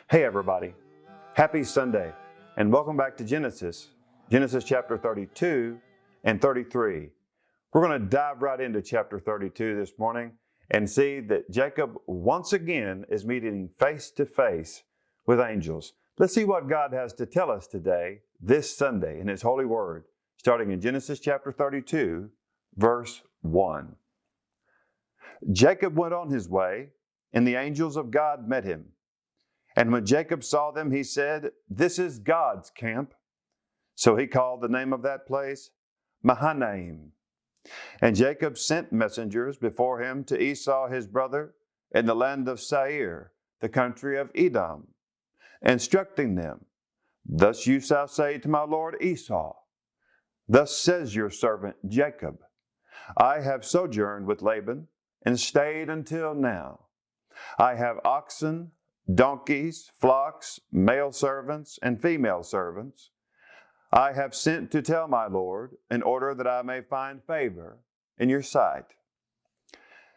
Hey everybody, happy Sunday, and welcome back to Genesis chapter 32 and 33. We're going to dive right into chapter 32 this morning and see that Jacob once again is meeting face to face with angels. Let's see what God has to tell us today, this Sunday, in His holy word, starting in Genesis chapter 32, verse 1. Jacob went on his way, and the angels of God met him. And when Jacob saw them, he said, "This is God's camp." So he called the name of that place Mahanaim. And Jacob sent messengers before him to Esau his brother in the land of Seir, the country of Edom, instructing them, "Thus you shall say to my lord Esau, Thus says your servant Jacob, I have sojourned with Laban and stayed until now. I have oxen, donkeys, flocks, male servants, and female servants. I have sent to tell my Lord, in order that I may find favor in your sight."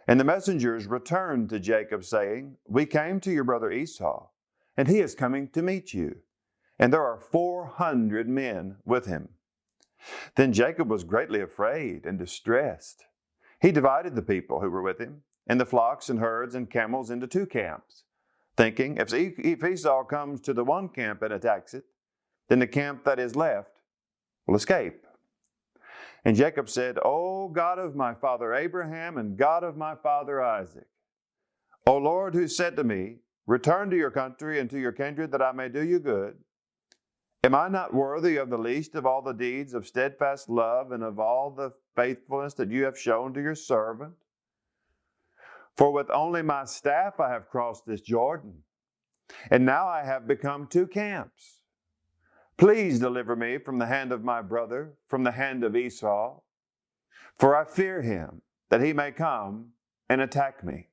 And the messengers returned to Jacob, saying, "We came to your brother Esau, and he is coming to meet you, and there are 400 men with him." Then Jacob was greatly afraid and distressed. He divided the people who were with him, and the flocks and herds and camels into 2 camps, thinking, if Esau comes to the one camp and attacks it, then the camp that is left will escape. And Jacob said, "O God of my father Abraham and God of my father Isaac, O Lord, who said to me, Return to your country and to your kindred, that I may do you good, am I not worthy of the least of all the deeds of steadfast love and of all the faithfulness that you have shown to your servant? For with only my staff I have crossed this Jordan, and now I have become 2 camps. Please deliver me from the hand of my brother, from the hand of Esau, for I fear him, that he may come and attack me,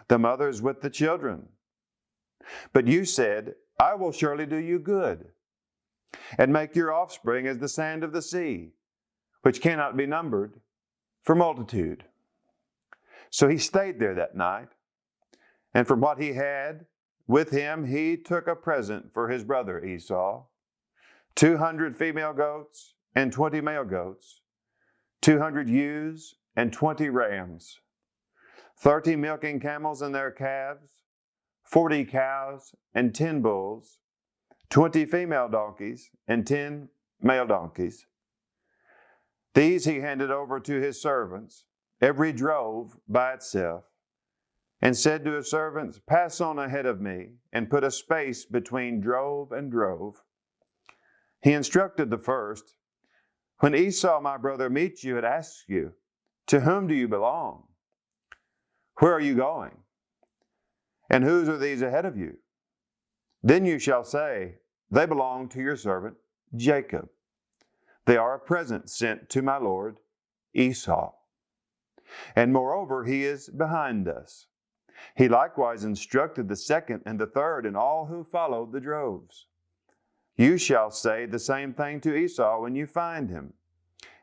the mothers with the children. But you said, I will surely do you good, and make your offspring as the sand of the sea, which cannot be numbered for multitude." So he stayed there that night, and from what he had with him he took a present for his brother Esau, 200 female goats and 20 male goats, 200 ewes and 20 rams, 30 milking camels and their calves, 40 cows and 10 bulls, 20 female donkeys and 10 male donkeys. These he handed over to his servants, every drove by itself, and said to his servants, "Pass on ahead of me, and put a space between drove and drove." He instructed the first, "When Esau my brother meets you and asks you, 'To whom do you belong? Where are you going? And whose are these ahead of you?' Then you shall say, 'They belong to your servant Jacob. They are a present sent to my lord Esau. And moreover, he is behind us.' He likewise instructed the second and the third and all who followed the droves. You shall say the same thing to Esau when you find him.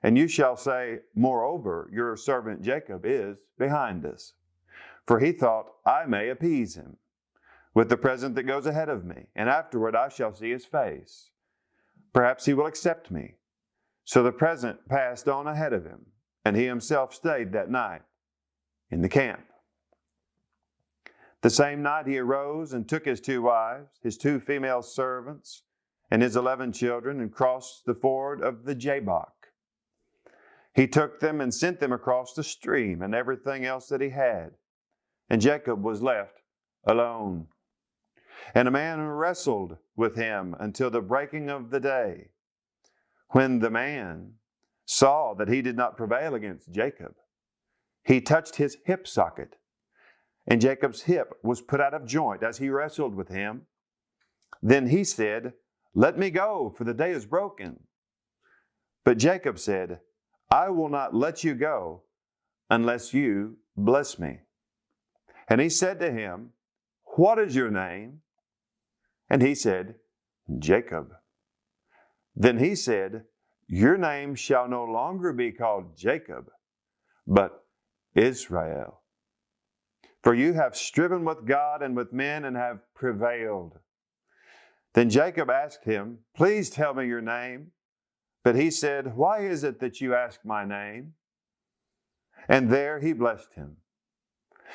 And you shall say, 'Moreover, your servant Jacob is behind us. For he thought, I may appease him with the present that goes ahead of me, and afterward I shall see his face. Perhaps he will accept me.' So the present passed on ahead of him, and he himself stayed that night in the camp. The same night he arose and took his 2 wives, his 2 female servants, and his 11 children, and crossed the ford of the Jabbok. He took them and sent them across the stream and everything else that he had. And Jacob was left alone. And a man wrestled with him until the breaking of the day. When the man saw that he did not prevail against Jacob, he touched his hip socket, and Jacob's hip was put out of joint as he wrestled with him. Then he said, 'Let me go, for the day is broken.' But Jacob said, 'I will not let you go unless you bless me.' And he said to him, 'What is your name?' And he said, 'Jacob.' Then he said, 'Your name shall no longer be called Jacob, but Israel. For you have striven with God and with men and have prevailed." Then Jacob asked him, "Please tell me your name." But he said, "Why is it that you ask my name?" And there he blessed him.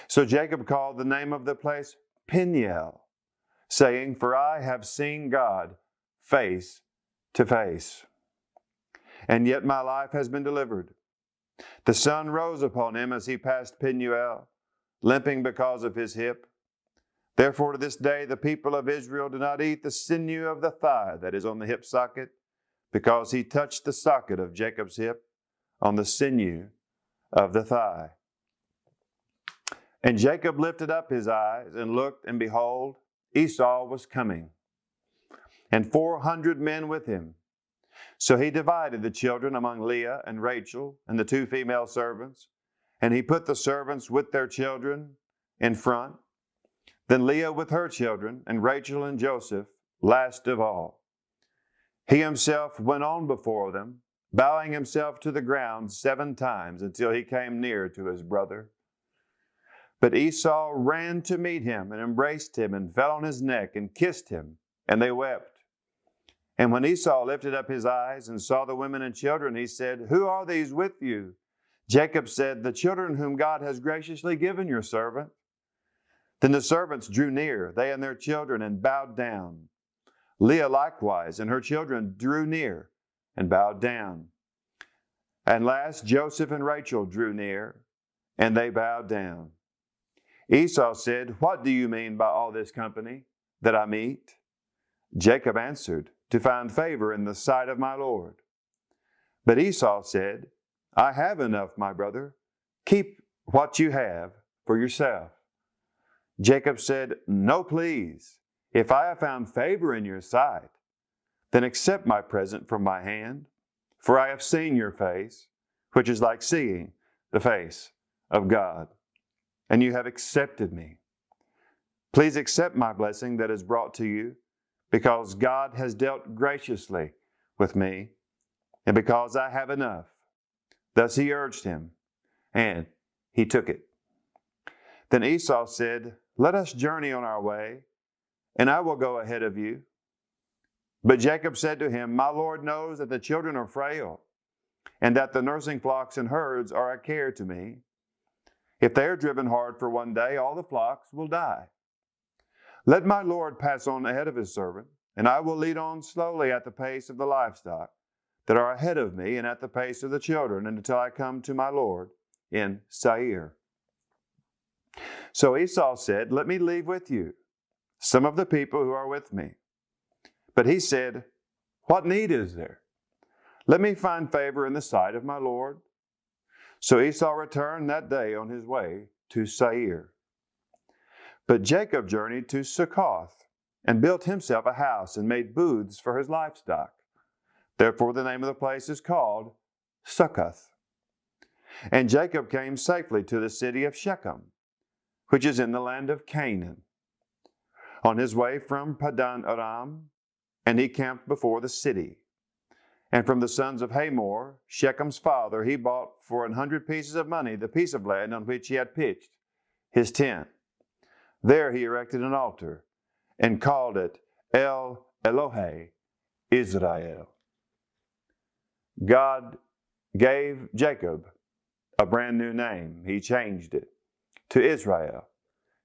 So Jacob called the name of the place Peniel, saying, "For I have seen God face to face. And yet my life has been delivered." The sun rose upon him as he passed Peniel, limping because of his hip. Therefore to this day the people of Israel do not eat the sinew of the thigh that is on the hip socket, because he touched the socket of Jacob's hip on the sinew of the thigh. And Jacob lifted up his eyes and looked, and behold, Esau was coming, and 400 men with him. So he divided the children among Leah and Rachel and the 2 female servants, and he put the servants with their children in front, then Leah with her children, and Rachel and Joseph last of all. He himself went on before them, bowing himself to the ground 7 times until he came near to his brother. But Esau ran to meet him and embraced him and fell on his neck and kissed him, and they wept. And when Esau lifted up his eyes and saw the women and children, he said, "Who are these with you?" Jacob said, "The children whom God has graciously given your servant." Then the servants drew near, they and their children, and bowed down. Leah likewise and her children drew near and bowed down. And last Joseph and Rachel drew near, and they bowed down. Esau said, "What do you mean by all this company that I meet?" Jacob answered, "To find favor in the sight of my Lord." But Esau said, "I have enough, my brother. Keep what you have for yourself." Jacob said, "No, please. If I have found favor in your sight, then accept my present from my hand, for I have seen your face, which is like seeing the face of God, and you have accepted me. Please accept my blessing that is brought to you, because God has dealt graciously with me, and because I have enough." Thus he urged him, and he took it. Then Esau said, "Let us journey on our way, and I will go ahead of you." But Jacob said to him, "My Lord knows that the children are frail, and that the nursing flocks and herds are a care to me. If they are driven hard for one day, all the flocks will die. Let my Lord pass on ahead of his servant, and I will lead on slowly at the pace of the livestock that are ahead of me, and at the pace of the children, until I come to my Lord in Seir." So Esau said, "Let me leave with you some of the people who are with me." But he said, "What need is there? Let me find favor in the sight of my Lord." So Esau returned that day on his way to Seir. But Jacob journeyed to Succoth and built himself a house and made booths for his livestock. Therefore the name of the place is called Succoth. And Jacob came safely to the city of Shechem, which is in the land of Canaan, on his way from Padan Aram, and he camped before the city. And from the sons of Hamor, Shechem's father, he bought for 100 pieces of money the piece of land on which he had pitched his tent. There he erected an altar and called it El Elohe Israel. God gave Jacob a brand new name. He changed it to Israel.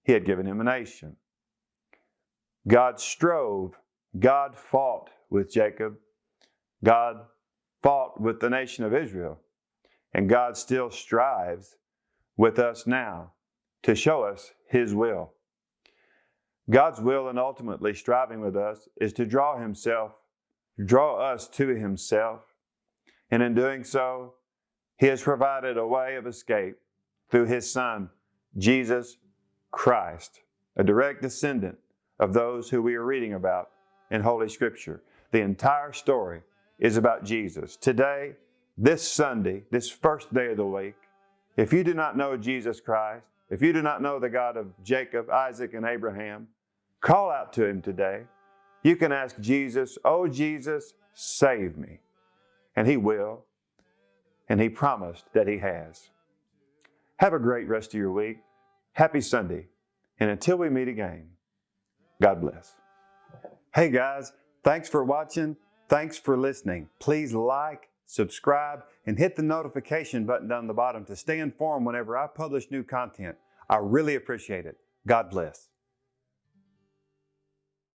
He had given him a nation. God strove. God fought with Jacob. God fought with the nation of Israel. And God still strives with us now to show us His will. God's will, and ultimately striving with us, is to draw us to Himself. And in doing so, He has provided a way of escape through His Son, Jesus Christ, a direct descendant of those who we are reading about in Holy Scripture. The entire story is about Jesus. Today, this Sunday, this first day of the week, if you do not know Jesus Christ, if you do not know the God of Jacob, Isaac, and Abraham, call out to Him today. You can ask Jesus, "Oh Jesus, save me." And He will. And He promised that He has. Have a great rest of your week. Happy Sunday. And until we meet again, God bless. Hey guys, thanks for watching. Thanks for listening. Please like, subscribe, and hit the notification button down the bottom to stay informed whenever I publish new content. I really appreciate it. God bless.